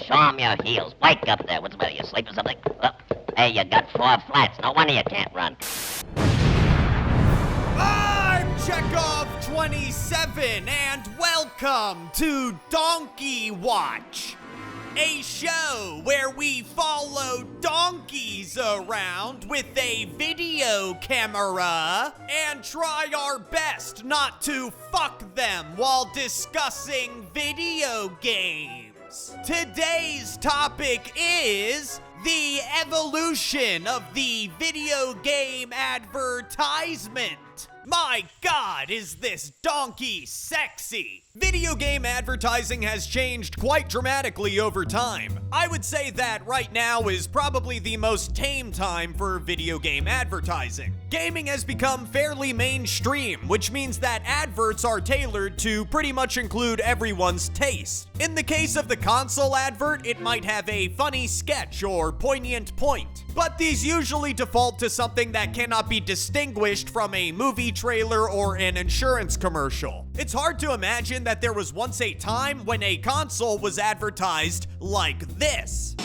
Show 'em your heels. Wake up there. What's the matter? You asleep or something? Oh, hey, you got 4 flats. No wonder you can't run. I'm Chekhov 27, and welcome to Donkey Watch, a show where we follow donkeys around with a video camera and try our best not to fuck them while discussing video games. Today's topic is the evolution of the video game advertisement. My God, is this donkey sexy! Video game advertising has changed quite dramatically over time. I would say that right now is probably the most tame time for video game advertising. Gaming has become fairly mainstream, which means that adverts are tailored to pretty much include everyone's taste. In the case of the console advert, it might have a funny sketch or poignant point, but these usually default to something that cannot be distinguished from a movie trailer or an insurance commercial. It's hard to imagine that there was once a time when a console was advertised like this.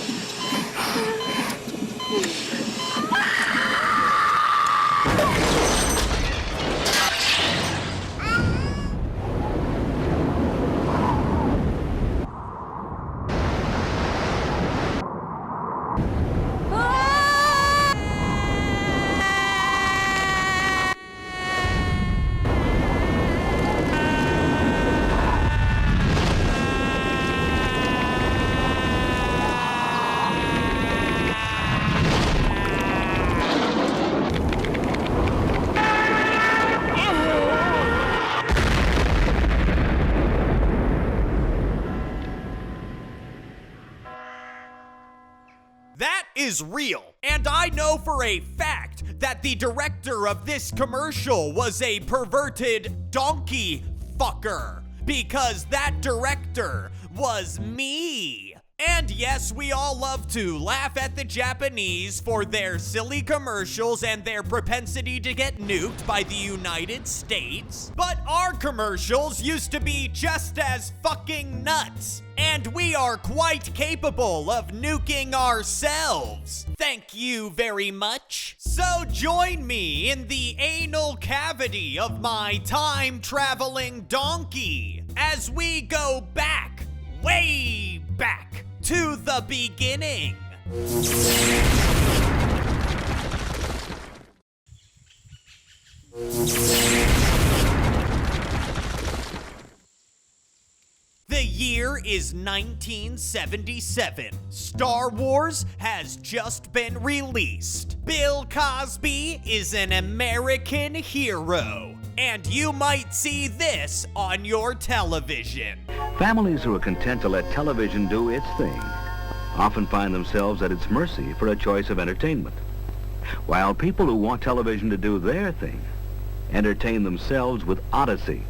Is real, and I know for a fact that the director of this commercial was a perverted donkey fucker, because that director was me. And yes, we all love to laugh at the Japanese for their silly commercials and their propensity to get nuked by the United States, but our commercials used to be just as fucking nuts. And we are quite capable of nuking ourselves. Thank you very much. So join me in the anal cavity of my time-traveling donkey as we go back, way back, to the beginning. The year is 1977. Star Wars has just been released. Bill Cosby is an American hero. And you might see this on your television. Families who are content to let television do its thing often find themselves at its mercy for a choice of entertainment, while people who want television to do their thing entertain themselves with Odyssey,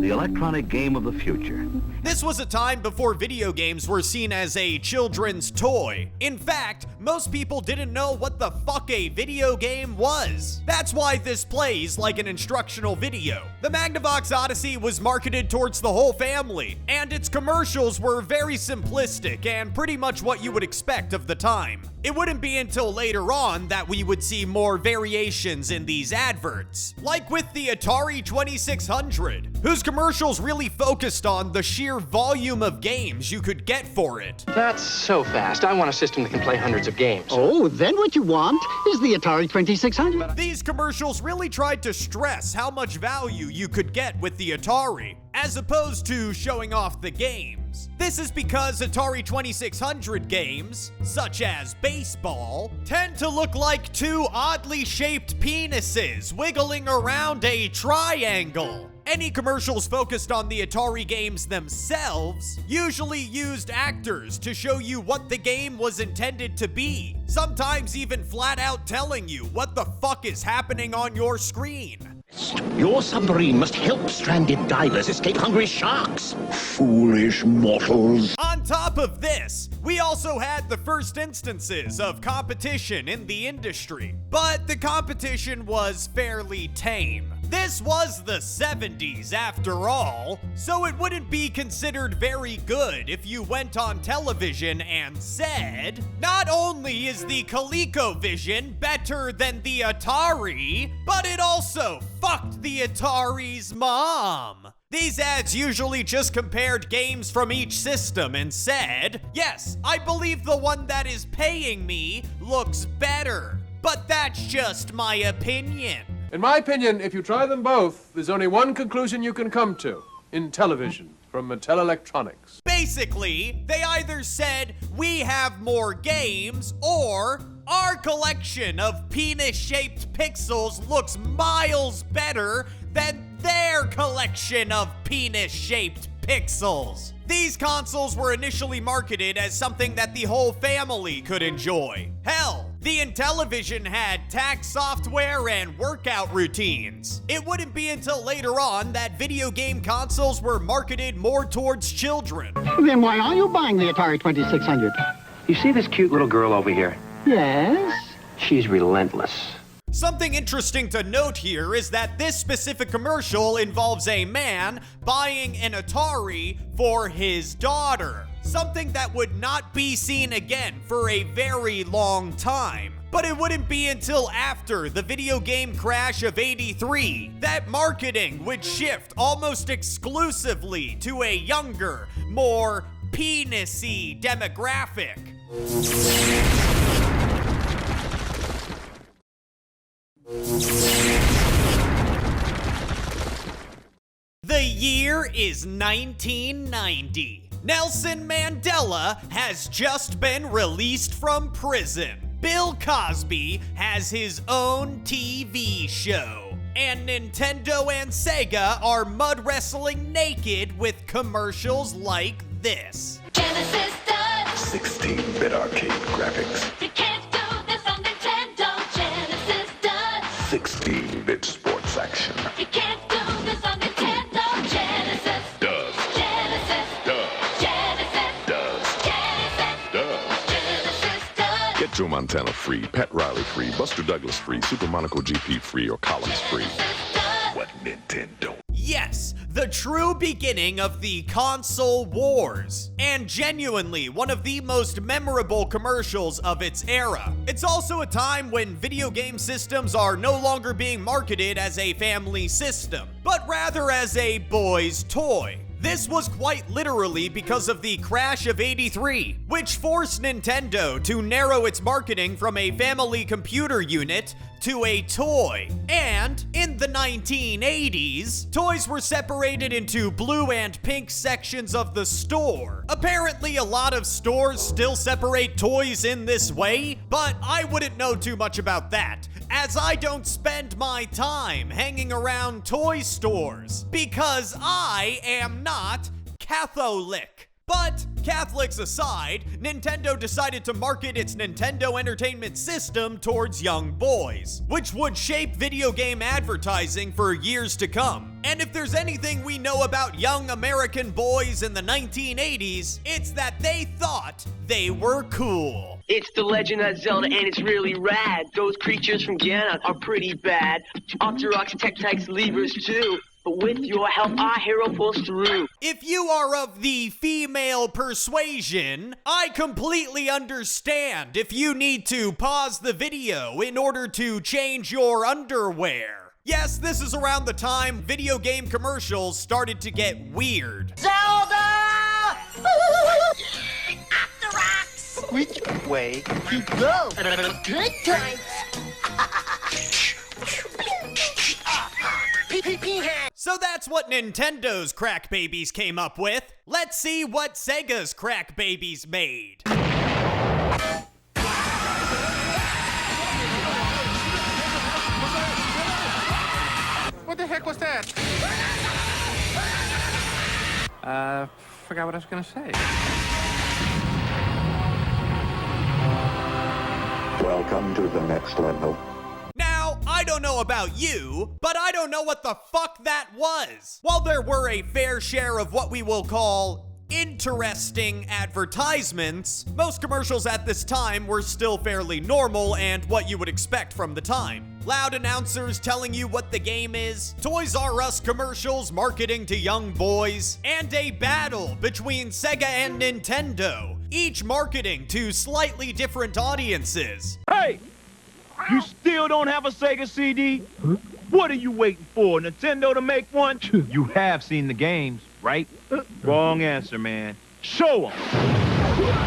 the electronic game of the future. This was a time before video games were seen as a children's toy. In fact, most people didn't know what the fuck a video game was. That's why this plays like an instructional video. The Magnavox Odyssey was marketed towards the whole family, and its commercials were very simplistic and pretty much what you would expect of the time. It wouldn't be until later on that we would see more variations in these adverts, like with the Atari 2600, whose commercials really focused on the sheer volume of games you could get for it. That's so fast. I want a system that can play hundreds of games. Oh, then what you want is the Atari 2600. These commercials really tried to stress how much value you could get with the Atari, as opposed to showing off the games. This is because Atari 2600 games, such as baseball, tend to look like two oddly shaped penises wiggling around a triangle. Any commercials focused on the Atari games themselves usually used actors to show you what the game was intended to be, sometimes even flat out telling you what the fuck is happening on your screen. Your submarine must help stranded divers escape hungry sharks. Foolish mortals. On top of this, we also had the first instances of competition in the industry, but the competition was fairly tame. This was the 70s after all, so it wouldn't be considered very good if you went on television and said, not only is the ColecoVision better than the Atari, but it also fucked the Atari's mom. These ads usually just compared games from each system and said, yes, I believe the one that is paying me looks better, but that's just my opinion. In my opinion, if you try them both, there's only one conclusion you can come to. In television, from Mattel Electronics. Basically, they either said, we have more games, or our collection of penis-shaped pixels looks miles better than their collection of penis-shaped pixels. These consoles were initially marketed as something that the whole family could enjoy. Hell, the Intellivision had tax software and workout routines. It wouldn't be until later on that video game consoles were marketed more towards children. Then why are you buying the Atari 2600? You see this cute little girl over here? Yes? She's relentless. Something interesting to note here is that this specific commercial involves a man buying an Atari for his daughter. Something that would not be seen again for a very long time. But it wouldn't be until after the video game crash of '83 that marketing would shift almost exclusively to a younger, more penis-y demographic. The year is 1990. Nelson Mandela has just been released from prison. Bill Cosby has his own TV show. And Nintendo and Sega are mud wrestling naked with commercials like this. Genesis does. 16-bit arcade graphics. You can't do this on Nintendo. Genesis does. 16-bit sports action. You can't do this on Nintendo. Genesis Does. Genesis Does. Genesis Does. Genesis Does. Genesis does. Get Joe Montana free, Pat Riley free, Buster Douglas free, Super Monaco GP free, or Collins free. What Nintendo? Yes, the true beginning of the console wars, and genuinely one of the most memorable commercials of its era. It's also a time when video game systems are no longer being marketed as a family system, but rather as a boy's toy. This was quite literally because of the crash of '83, which forced Nintendo to narrow its marketing from a family computer unit to a toy. And in the 1980s, toys were separated into blue and pink sections of the store. Apparently, a lot of stores still separate toys in this way, but I wouldn't know too much about that, as I don't spend my time hanging around toy stores, because I am not Catholic. But Catholics aside, Nintendo decided to market its Nintendo Entertainment System towards young boys, which would shape video game advertising for years to come. And if there's anything we know about young American boys in the 1980s, it's that they thought they were cool. It's the Legend of Zelda, and it's really rad. Those creatures from Ganon are pretty bad. Octoroks, Tektites, levers too. But with your help, our hero pulls through. If you are of the female persuasion, I completely understand if you need to pause the video in order to change your underwear. Yes, this is around the time video game commercials started to get weird. Zelda! Octoroks! Which way you go? Good times! So that's what Nintendo's crack babies came up with. Let's see what Sega's crack babies made. What the heck was that? Forgot what I was gonna say. Welcome to the next level. Now, I don't know about you, but I don't know what the fuck that was. While there were a fair share of what we will call interesting advertisements, most commercials at this time were still fairly normal and what you would expect from the time. Loud announcers telling you what the game is, Toys R Us commercials marketing to young boys, and a battle between Sega and Nintendo, each marketing to slightly different audiences. Hey! You still don't have a Sega CD? Huh? What are you waiting for? Nintendo to make one? You have seen the games, right? Wrong answer, man. Show 'em!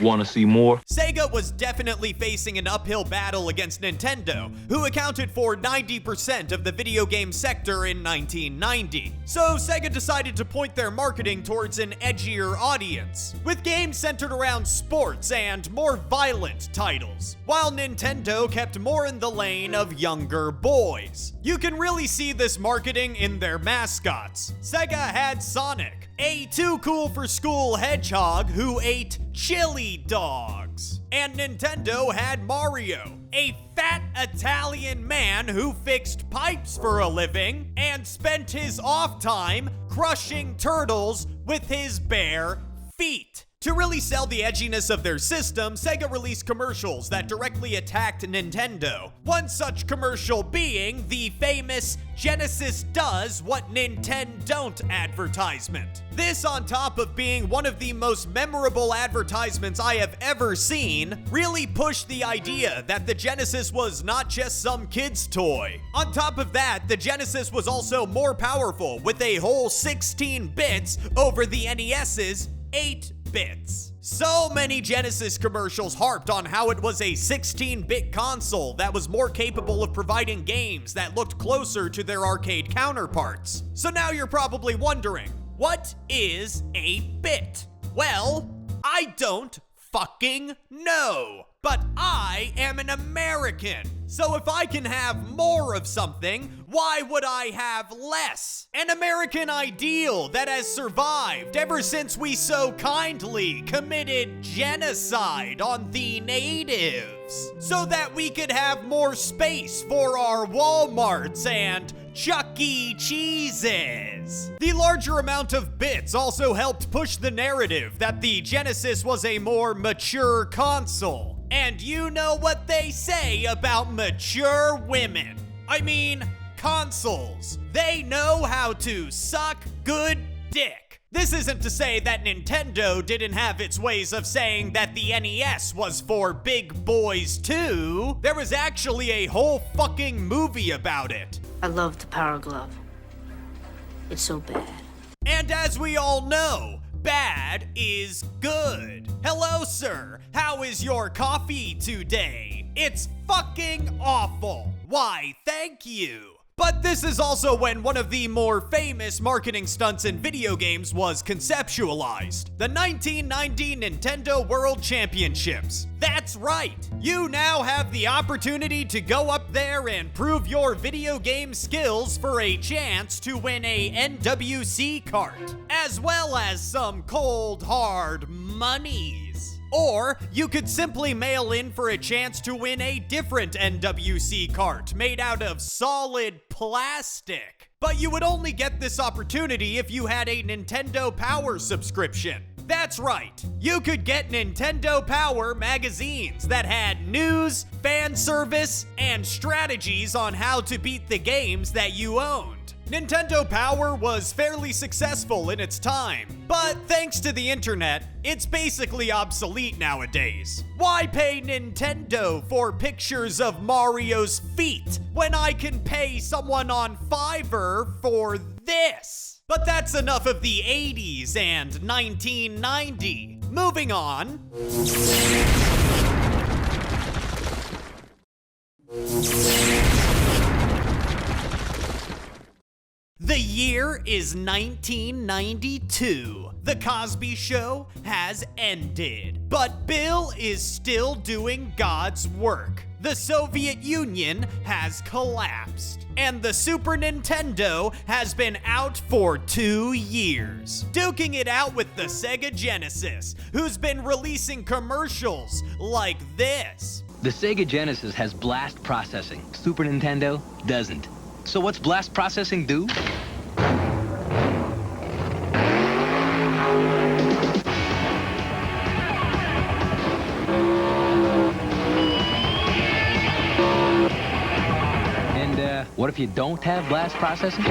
Want to see more? Sega was definitely facing an uphill battle against Nintendo, who accounted for 90% of the video game sector in 1990. So Sega decided to point their marketing towards an edgier audience, with games centered around sports and more violent titles, while Nintendo kept more in the lane of younger boys. You can really see this marketing in their mascots. Sega had Sonic, a too-cool-for-school hedgehog who ate chili dogs. And Nintendo had Mario, a fat Italian man who fixed pipes for a living and spent his off time crushing turtles with his bare feet. To really sell the edginess of their system, Sega released commercials that directly attacked Nintendo. One such commercial being the famous Genesis Does What Nintendo Don't advertisement. This, on top of being one of the most memorable advertisements I have ever seen, really pushed the idea that the Genesis was not just some kid's toy. On top of that, the Genesis was also more powerful, with a whole 16 bits over the NES's 8 bits. So many Genesis commercials harped on how it was a 16-bit console that was more capable of providing games that looked closer to their arcade counterparts. So now you're probably wondering, what is a bit? Well, I don't fucking know. But I am an American. So if I can have more of something, why would I have less? An American ideal that has survived ever since we so kindly committed genocide on the natives, so that we could have more space for our Walmarts and Chuck E. Cheese's. The larger amount of bits also helped push the narrative that the Genesis was a more mature console. And you know what they say about mature women. I mean, consoles. They know how to suck good dick. This isn't to say that Nintendo didn't have its ways of saying that the NES was for big boys too. There was actually a whole fucking movie about it. I love the Power Glove. It's so bad. And as we all know, bad is good. Hello, sir. How is your coffee today? It's fucking awful. Why, thank you. But this is also when one of the more famous marketing stunts in video games was conceptualized. The 1990 Nintendo World Championships. That's right. You now have the opportunity to go up there and prove your video game skills for a chance to win a NWC cart, as well as some cold, hard monies. Or you could simply mail in for a chance to win a different NWC cart made out of solid plastic. But you would only get this opportunity if you had a Nintendo Power subscription. That's right, you could get Nintendo Power magazines that had news, fan service, and strategies on how to beat the games that you owned. Nintendo Power was fairly successful in its time, but thanks to the internet, it's basically obsolete nowadays. Why pay Nintendo for pictures of Mario's feet when I can pay someone on Fiverr for this? But that's enough of the 80s and 1990. Moving on. The year is 1992. The Cosby Show has ended, but Bill is still doing God's work. The Soviet Union has collapsed, and the Super Nintendo has been out for 2 years, duking it out with the Sega Genesis, who's been releasing commercials like this. The Sega Genesis has blast processing. Super Nintendo doesn't. So what's blast processing do? And what if you don't have blast processing?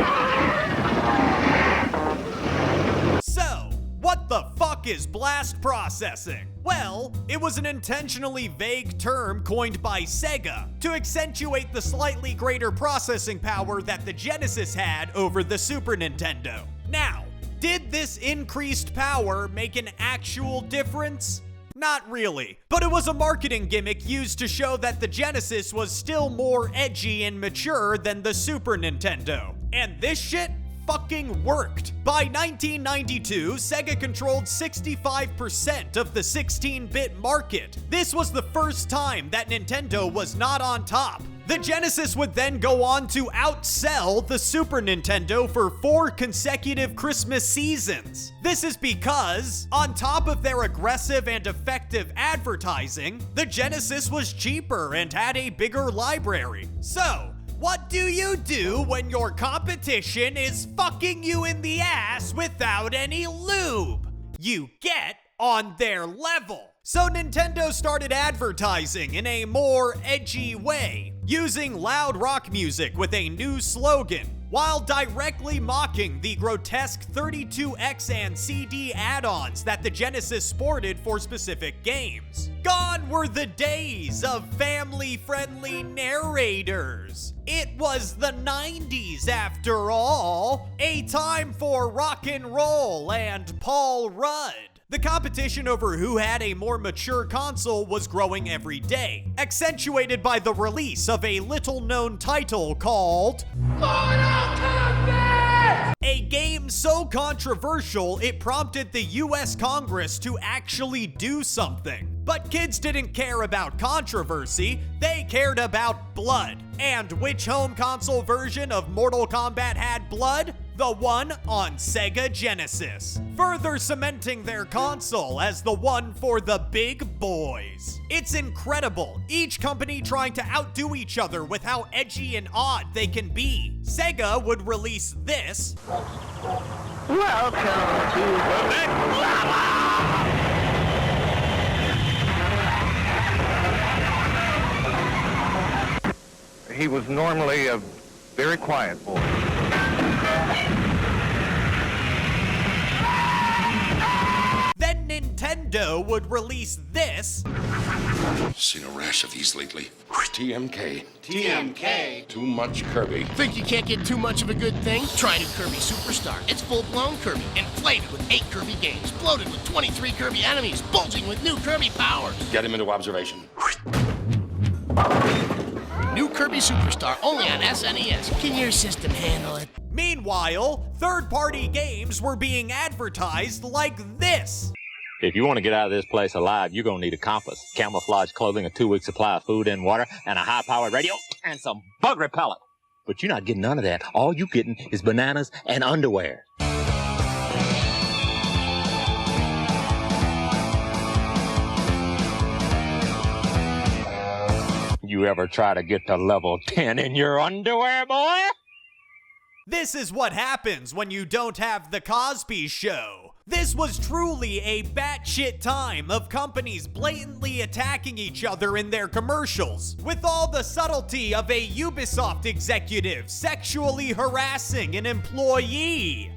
So, what the fuck is blast processing? Well, it was an intentionally vague term coined by Sega to accentuate the slightly greater processing power that the Genesis had over the Super Nintendo. Now, did this increased power make an actual difference? Not really, but it was a marketing gimmick used to show that the Genesis was still more edgy and mature than the Super Nintendo. And this shit fucking worked. By 1992, Sega controlled 65% of the 16-bit market. This was the first time that Nintendo was not on top. The Genesis would then go on to outsell the Super Nintendo for 4 consecutive Christmas seasons. This is because, on top of their aggressive and effective advertising, the Genesis was cheaper and had a bigger library. So, what do you do when your competition is fucking you in the ass without any lube? You get on their level. So Nintendo started advertising in a more edgy way, using loud rock music with a new slogan, while directly mocking the grotesque 32X and CD add-ons that the Genesis sported for specific games. Gone were the days of family-friendly narrators. It was the 90s after all, a time for rock and roll and Paul Rudd. The competition over who had a more mature console was growing every day, accentuated by the release of a little-known title called Mortal Kombat! A game so controversial it prompted the US Congress to actually do something. But kids didn't care about controversy, they cared about blood. And which home console version of Mortal Kombat had blood? The one on Sega Genesis, further cementing their console as the one for the big boys. It's incredible, each company trying to outdo each other with how edgy and odd they can be. Sega would release this. Welcome to the next level! He was normally a very quiet boy. Then Nintendo would release this. Seen a rash of these lately. TMK. TMK? Too much Kirby. Think you can't get too much of a good thing? Try new Kirby Superstar. It's full-blown Kirby, inflated with 8 Kirby games, bloated with 23 Kirby enemies, bulging with new Kirby powers. Get him into observation. New Kirby Superstar, only on SNES. Can your system handle it? Meanwhile, third-party games were being advertised like this. If you want to get out of this place alive, you're going to need a compass, camouflage clothing, a 2-week supply of food and water, and a high-powered radio, and some bug repellent. But you're not getting none of that. All you're getting is bananas and underwear. You ever try to get to level 10 in your underwear, boy? This is what happens when you don't have the Cosby Show. This was truly a batshit time of companies blatantly attacking each other in their commercials, with all the subtlety of a Ubisoft executive sexually harassing an employee.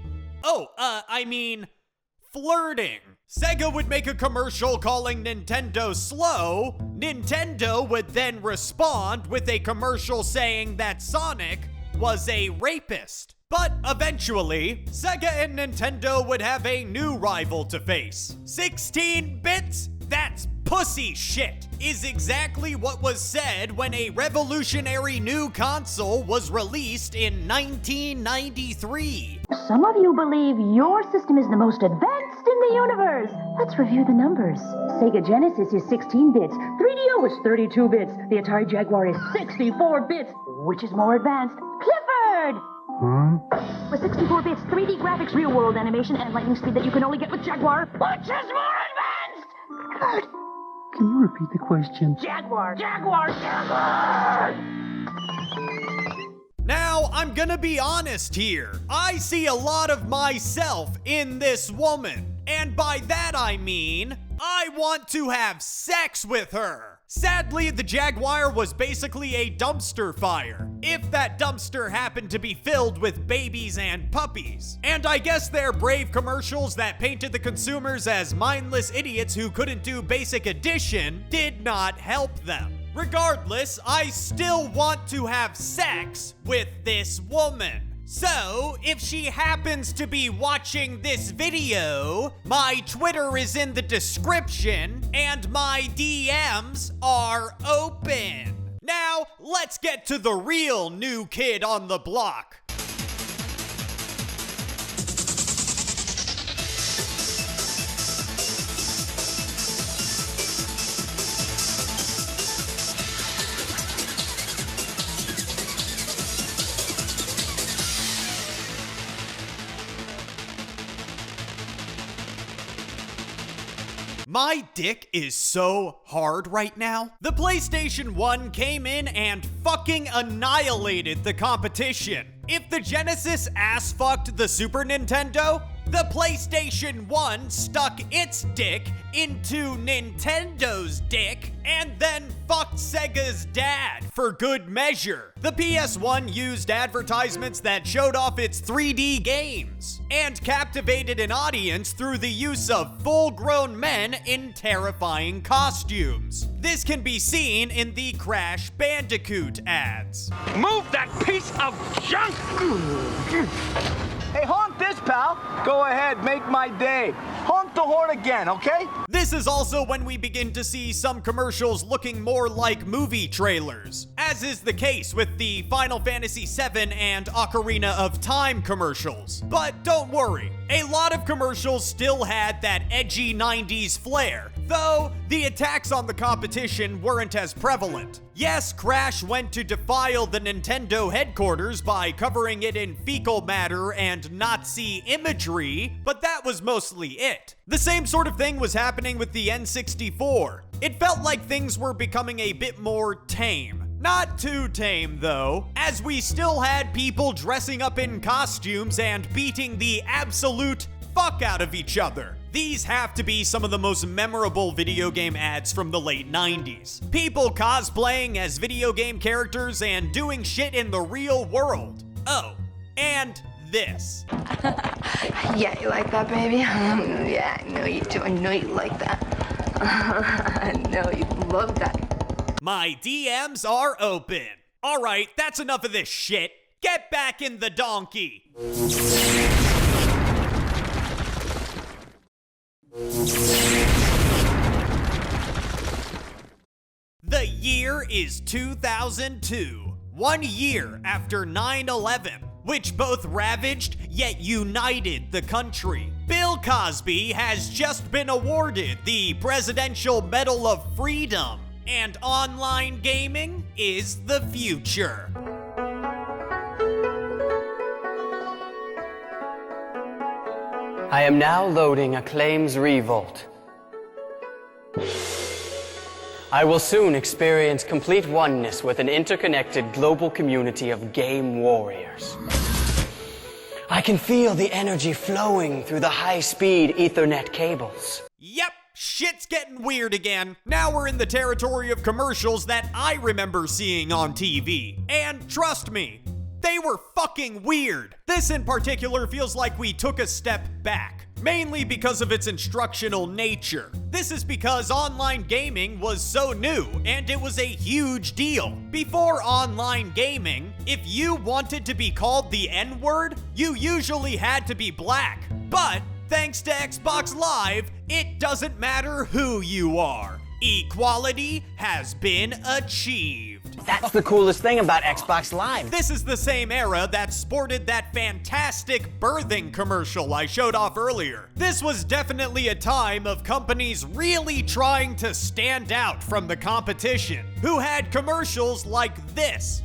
Flirting. Sega would make a commercial calling Nintendo slow. Nintendo would then respond with a commercial saying that Sonic was a rapist. But eventually, Sega and Nintendo would have a new rival to face. 16 bits? That's pussy shit is exactly what was said when a revolutionary new console was released in 1993. Some of you believe your system is the most advanced in the universe. Let's review the numbers. Sega Genesis is 16 bits. 3DO is 32 bits. The Atari Jaguar is 64 bits. Which is more advanced? Clifford! With 64 bits, 3D graphics, real-world animation, and lightning speed that you can only get with Jaguar, which is more advanced? Clifford! Can you repeat the question? Jaguar! Jaguar! Jaguar! Now, I'm gonna be honest here. I see a lot of myself in this woman. And by that I mean, I want to have sex with her. Sadly, the Jaguar was basically a dumpster fire, if that dumpster happened to be filled with babies and puppies. And I guess their brave commercials that painted the consumers as mindless idiots who couldn't do basic addition did not help them. Regardless, I still want to have sex with this woman. So, if she happens to be watching this video, my Twitter is in the description and my DMs are open. Now, let's get to the real new kid on the block. My dick is so hard right now. The PlayStation 1 came in and fucking annihilated the competition. If the Genesis ass-fucked the Super Nintendo, the PlayStation 1 stuck its dick into Nintendo's dick and then fucked Sega's dad for good measure. The PS1 used advertisements that showed off its 3D games and captivated an audience through the use of full-grown men in terrifying costumes. This can be seen in the Crash Bandicoot ads. Move that piece of junk! Hey, honk this, pal. Go ahead, make my day. Honk the horn again, okay? This is also when we begin to see some commercials looking more like movie trailers, as is the case with the Final Fantasy VII and Ocarina of Time commercials. But don't worry, a lot of commercials still had that edgy 90s flair, though the attacks on the competition weren't as prevalent. Yes, Crash went to defile the Nintendo headquarters by covering it in fecal matter and Nazi imagery, but that was mostly it. The same sort of thing was happening with the N64. It felt like things were becoming a bit more tame. Not too tame, though, as we still had people dressing up in costumes and beating the absolute fuck out of each other. These have to be some of the most memorable video game ads from the late 90s. People cosplaying as video game characters and doing shit in the real world. Oh, and this. Yeah, you like that, baby? Yeah, I know you do. I know you like that. I know you love that. My DMs are open. All right, that's enough of this shit. Get back in the donkey. The year is 2002, 1 year after 9/11, which both ravaged yet united the country. Bill Cosby has just been awarded the Presidential Medal of Freedom, and online gaming is the future. I am now loading Acclaim's Revolt. I will soon experience complete oneness with an interconnected global community of game warriors. I can feel the energy flowing through the high-speed Ethernet cables. Yep, shit's getting weird again. Now we're in the territory of commercials that I remember seeing on TV. And trust me, they were fucking weird. This in particular feels like we took a step back, mainly because of its instructional nature. This is because online gaming was so new and it was a huge deal. Before online gaming, if you wanted to be called the N-word, you usually had to be black. But thanks to Xbox Live, it doesn't matter who you are. Equality has been achieved. That's the coolest thing about Xbox Live. This is the same era that sported that fantastic birthing commercial I showed off earlier. This was definitely a time of companies really trying to stand out from the competition, who had commercials like this.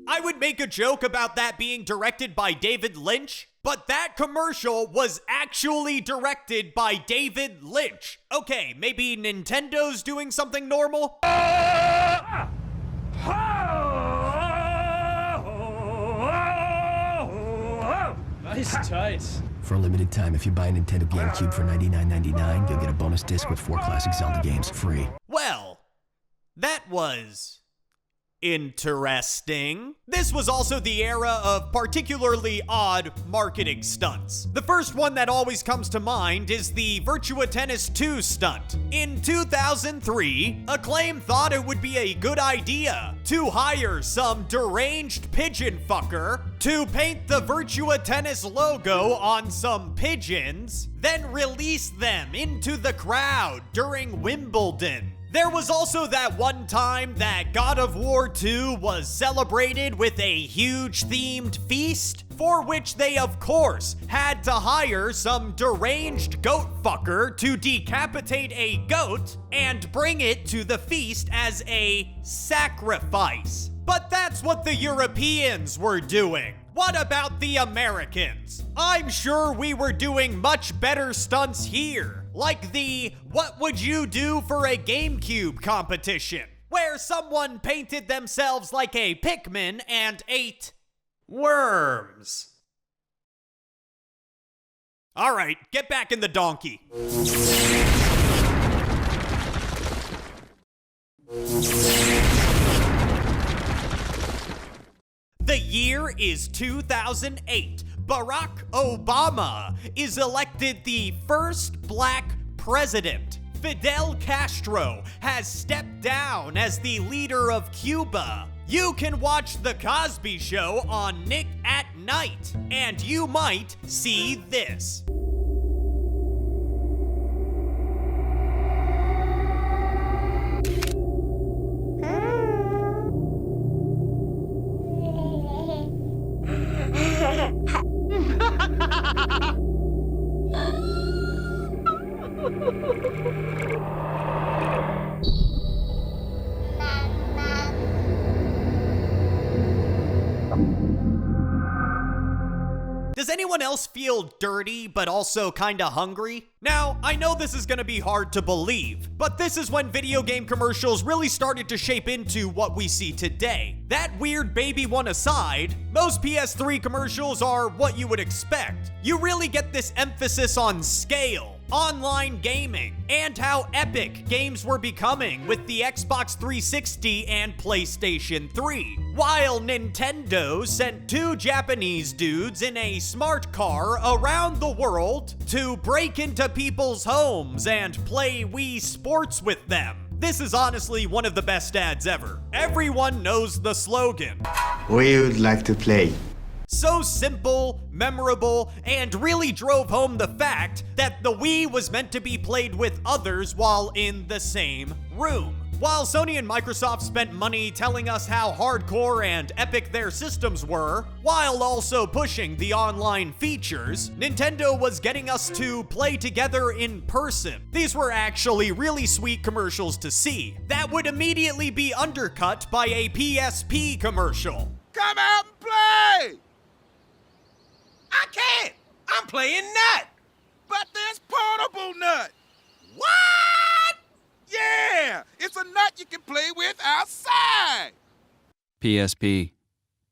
I would make a joke about that being directed by David Lynch, but that commercial was actually directed by David Lynch. Okay, maybe Nintendo's doing something normal? Nice tights. For a limited time, if you buy a Nintendo GameCube for $99.99, you'll get a bonus disc with 4 classic Zelda games free. Well, that was interesting. This was also the era of particularly odd marketing stunts. The first one that always comes to mind is the Virtua Tennis 2 stunt. In 2003, Acclaim thought it would be a good idea to hire some deranged pigeon fucker to paint the Virtua Tennis logo on some pigeons, then release them into the crowd during Wimbledon. There was also that one time that God of War 2 was celebrated with a huge themed feast, for which they of course had to hire some deranged goat fucker to decapitate a goat and bring it to the feast as a sacrifice. But that's what the Europeans were doing. What about the Americans? I'm sure we were doing much better stunts here, like the What Would You Do for a GameCube competition, where someone painted themselves like a Pikmin and ate worms. All right, get back in the donkey. The year is 2008. Barack Obama is elected the first black president. Fidel Castro has stepped down as the leader of Cuba. You can watch The Cosby Show on Nick at Night, and you might see this. Does anyone else feel dirty but also kinda hungry? Now, I know this is gonna be hard to believe, but this is when video game commercials really started to shape into what we see today. That weird baby one aside, most PS3 commercials are what you would expect. You really get this emphasis on scale, online gaming, and how epic games were becoming with the Xbox 360 and PlayStation 3. While Nintendo sent 2 Japanese dudes in a smart car around the world to break into people's homes and play Wii Sports with them. This is honestly one of the best ads ever. Everyone knows the slogan. We would like to play. So simple, memorable, and really drove home the fact that the Wii was meant to be played with others while in the same room. While Sony and Microsoft spent money telling us how hardcore and epic their systems were, while also pushing the online features, Nintendo was getting us to play together in person. These were actually really sweet commercials to see that would immediately be undercut by a PSP commercial. Come out and play! I can't! I'm playing Nut! But there's Portable Nut! What? Yeah! It's a nut you can play with outside! PSP.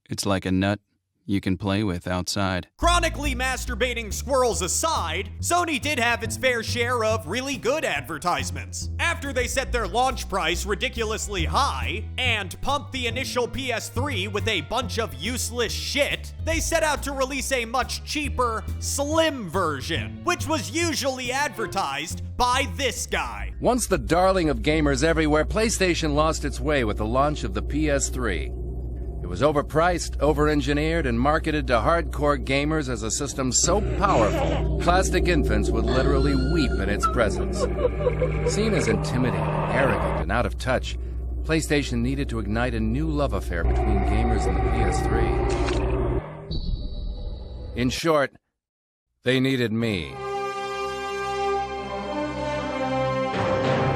It's like a nut you can play with outside. Chronically masturbating squirrels aside, Sony did have its fair share of really good advertisements. After they set their launch price ridiculously high and pumped the initial PS3 with a bunch of useless shit, they set out to release a much cheaper, slim version, which was usually advertised by this guy. Once the darling of gamers everywhere, PlayStation lost its way with the launch of the PS3. It was overpriced, over-engineered, and marketed to hardcore gamers as a system so powerful, plastic infants would literally weep in its presence. Seen as intimidating, arrogant, and out of touch, PlayStation needed to ignite a new love affair between gamers and the PS3. In short, they needed me.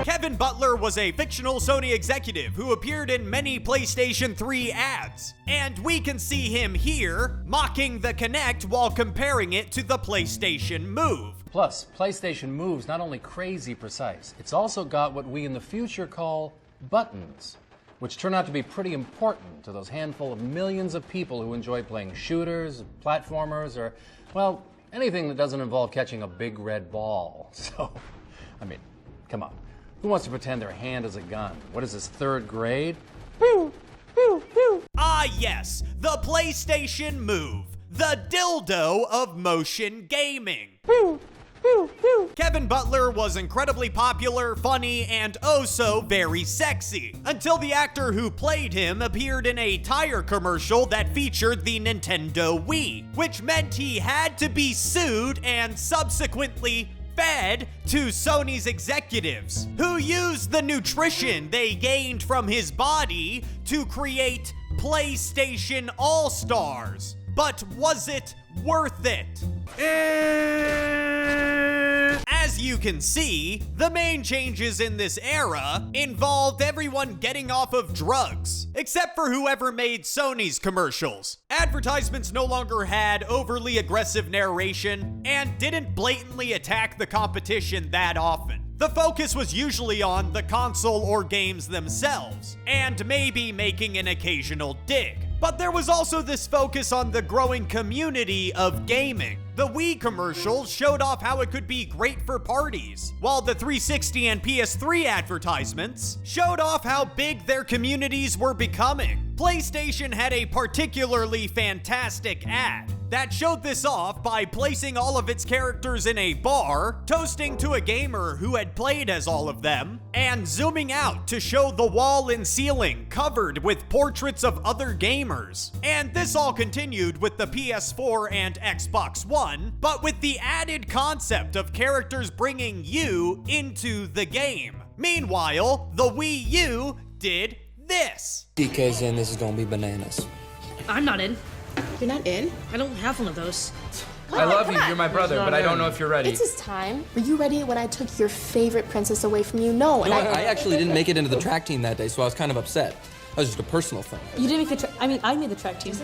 Kevin Butler was a fictional Sony executive who appeared in many PlayStation 3 ads, and we can see him here mocking the Kinect while comparing it to the PlayStation Move. Plus, PlayStation Move's not only crazy precise, it's also got what we in the future call buttons, which turn out to be pretty important to those handful of millions of people who enjoy playing shooters, platformers, or, well, anything that doesn't involve catching a big red ball. So, I mean, come on. Who wants to pretend their hand is a gun? What is this, 3rd grade? Ah yes, the PlayStation Move, the dildo of motion gaming. Kevin Butler was incredibly popular, funny, and oh so very sexy, until the actor who played him appeared in a tire commercial that featured the Nintendo Wii, which meant he had to be sued and subsequently fed to Sony's executives, who used the nutrition they gained from his body to create PlayStation All-Stars. But was it worth it? As you can see, the main changes in this era involved everyone getting off of drugs, except for whoever made Sony's commercials. Advertisements no longer had overly aggressive narration and didn't blatantly attack the competition that often. The focus was usually on the console or games themselves, and maybe making an occasional dig. But there was also this focus on the growing community of gaming. The Wii commercials showed off how it could be great for parties, while the 360 and PS3 advertisements showed off how big their communities were becoming. PlayStation had a particularly fantastic ad that showed this off by placing all of its characters in a bar, toasting to a gamer who had played as all of them, and zooming out to show the wall and ceiling covered with portraits of other gamers. And this all continued with the PS4 and Xbox One, but with the added concept of characters bringing you into the game. Meanwhile, the Wii U did this. DK's in, this is gonna be bananas. I'm not in. You're not in? I don't have one of those. I love you, you're my brother, but I don't know if you're ready. It's his time. Were you ready when I took your favorite princess away from you? No, and I actually didn't make it into the track team that day, so I was kind of upset. That was just a personal thing. You didn't make the track. I mean, I made the track team.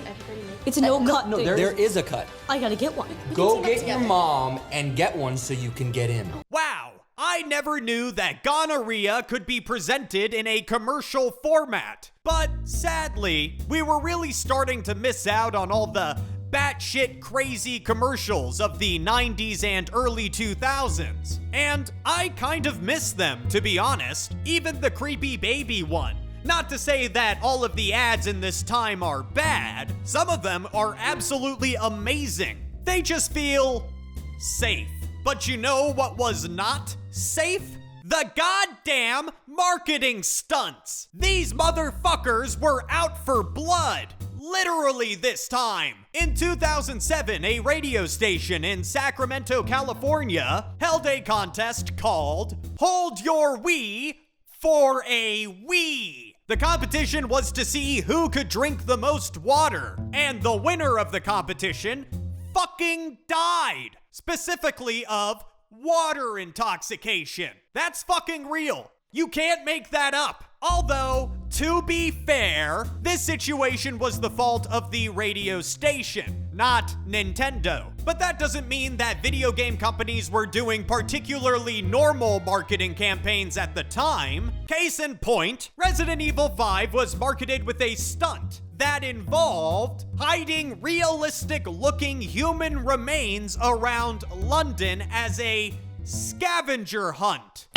It's a no-cut thing. No, there is a cut. I gotta get one. Go get your mom and get one so you can get in. Wow, I never knew that gonorrhea could be presented in a commercial format. But sadly, we were really starting to miss out on all the batshit crazy commercials of the 90s and early 2000s. And I kind of miss them, to be honest. Even the creepy baby one. Not to say that all of the ads in this time are bad. Some of them are absolutely amazing. They just feel safe. But you know what was not safe? The goddamn marketing stunts. These motherfuckers were out for blood. Literally this time. In 2007, a radio station in Sacramento, California held a contest called Hold Your Wii for a Wii. The competition was to see who could drink the most water, and the winner of the competition fucking died. Specifically of water intoxication. That's fucking real. You can't make that up. Although, to be fair, this situation was the fault of the radio station, not Nintendo. But that doesn't mean that video game companies were doing particularly normal marketing campaigns at the time. Case in point, Resident Evil 5 was marketed with a stunt that involved hiding realistic-looking human remains around London as a scavenger hunt.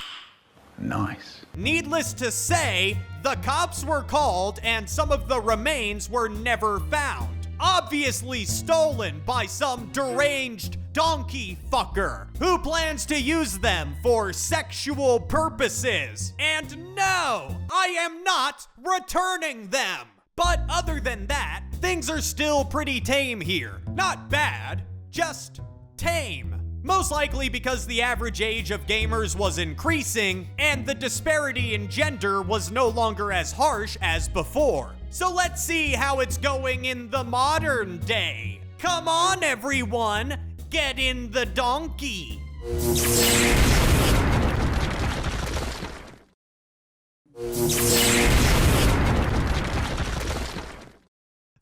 Nice. Needless to say, the cops were called and some of the remains were never found. Obviously stolen by some deranged donkey fucker who plans to use them for sexual purposes. And no, I am not returning them. But other than that, things are still pretty tame here. Not bad, just tame. Most likely because the average age of gamers was increasing and the disparity in gender was no longer as harsh as before. So let's see how it's going in the modern day. Come on, everyone, get in the donkey.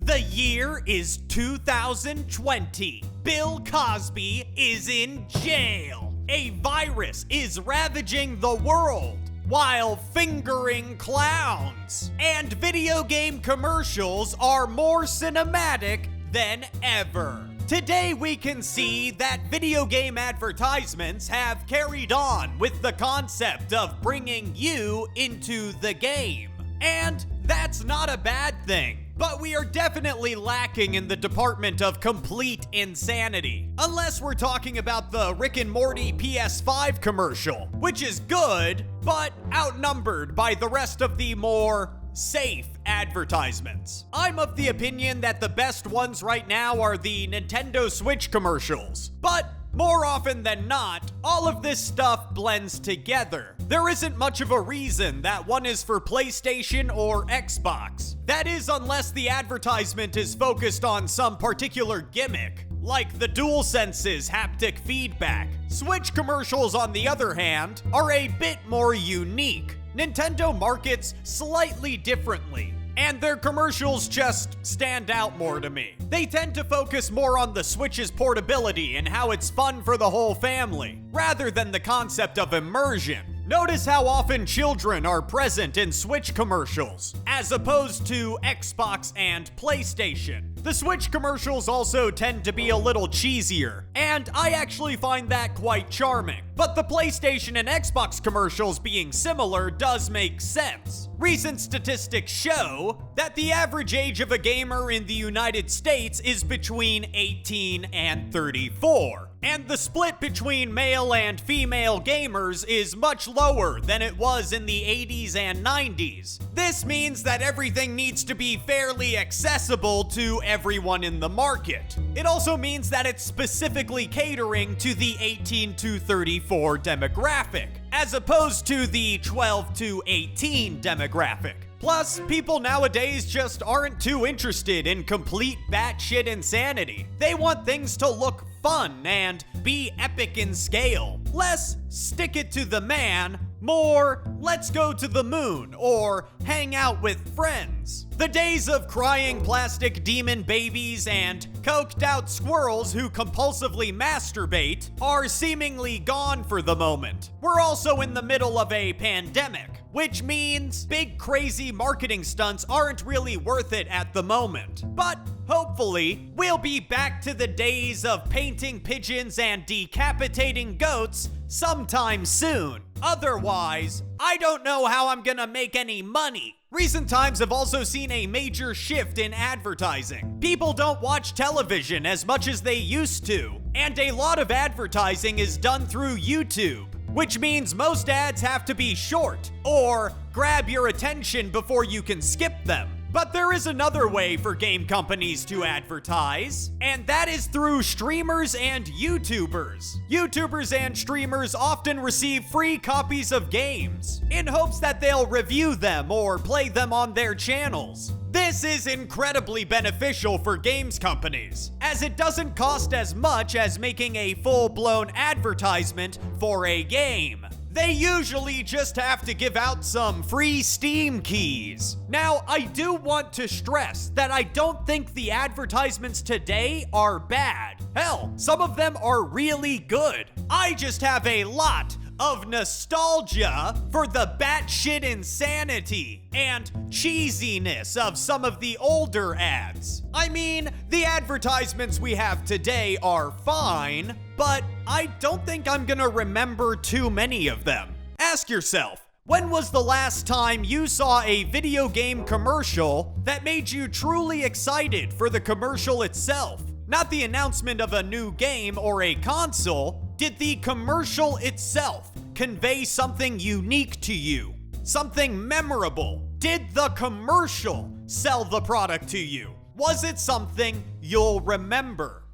The year is 2020. Bill Cosby is in jail. A virus is ravaging the world while fingering clowns. And video game commercials are more cinematic than ever. Today we can see that video game advertisements have carried on with the concept of bringing you into the game. And that's not a bad thing. But we are definitely lacking in the department of complete insanity. Unless we're talking about the Rick and Morty PS5 commercial, which is good, but outnumbered by the rest of the more safe advertisements. I'm of the opinion that the best ones right now are the Nintendo Switch commercials. But more often than not, all of this stuff blends together. There isn't much of a reason that one is for PlayStation or Xbox. That is, unless the advertisement is focused on some particular gimmick, like the DualSense's haptic feedback. Switch commercials, on the other hand, are a bit more unique. Nintendo markets slightly differently, and their commercials just stand out more to me. They tend to focus more on the Switch's portability and how it's fun for the whole family, rather than the concept of immersion. Notice how often children are present in Switch commercials, as opposed to Xbox and PlayStation. The Switch commercials also tend to be a little cheesier, and I actually find that quite charming. But the PlayStation and Xbox commercials being similar does make sense. Recent statistics show that the average age of a gamer in the United States is between 18 and 34. And the split between male and female gamers is much lower than it was in the 80s and 90s. This means that everything needs to be fairly accessible to everyone in the market. It also means that it's specifically catering to the 18 to 34 demographic, as opposed to the 12 to 18 demographic. Plus, people nowadays just aren't too interested in complete batshit insanity. They want things to look fun and be epic in scale. Less stick it to the man, more let's go to the moon or hang out with friends. The days of crying plastic demon babies and coked out squirrels who compulsively masturbate are seemingly gone for the moment. We're also in the middle of a pandemic, which means big crazy marketing stunts aren't really worth it at the moment. But hopefully, we'll be back to the days of painting pigeons and decapitating goats sometime soon. Otherwise, I don't know how I'm gonna make any money. Recent times have also seen a major shift in advertising. People don't watch television as much as they used to, and a lot of advertising is done through YouTube, which means most ads have to be short or grab your attention before you can skip them. But there is another way for game companies to advertise, and that is through streamers and YouTubers. YouTubers and streamers often receive free copies of games in hopes that they'll review them or play them on their channels. This is incredibly beneficial for games companies, as it doesn't cost as much as making a full-blown advertisement for a game. They usually just have to give out some free Steam keys. Now, I do want to stress that I don't think the advertisements today are bad. Hell, some of them are really good. I just have a lot of nostalgia for the batshit insanity and cheesiness of some of the older ads. I mean, the advertisements we have today are fine, but I don't think I'm gonna remember too many of them. Ask yourself, when was the last time you saw a video game commercial that made you truly excited for the commercial itself? Not the announcement of a new game or a console. Did the commercial itself convey something unique to you? Something memorable? Did the commercial sell the product to you? Was it something you'll remember?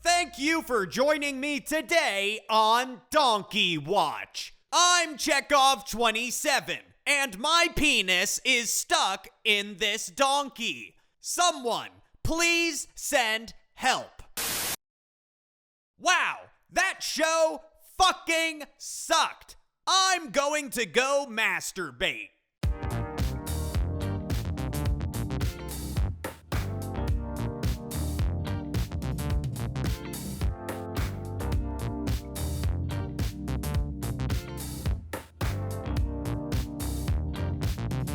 Thank you for joining me today on Donkey Watch. I'm Chekhov27, and my penis is stuck in this donkey. Someone, please send help. Wow, that show fucking sucked. I'm going to go masturbate.